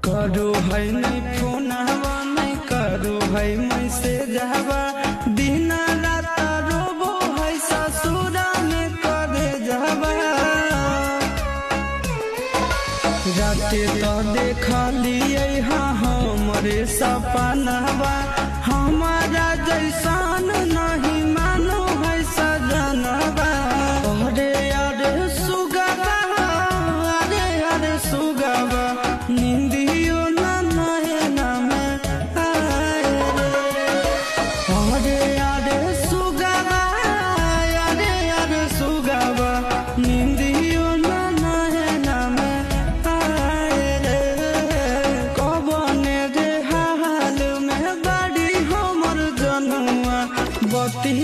करो है नहीं फोन हवा नहीं करो है मैसेज हवा दिन रात रोबो है ससुरा में करे जावा राते तो देखा लिए हाँ हमरे सपनवा हमारा जैसान नहीं मानो है सजनवा। अरे अरे सुगवा अरे अरे सुगवा नींदियो ना नैना में आए रे। अरे अरे सुगवा अरे अरे सुगवा नींदियो ना नैना में आए रे। कबने रे हाल में बड़ी हमर जनुआ बती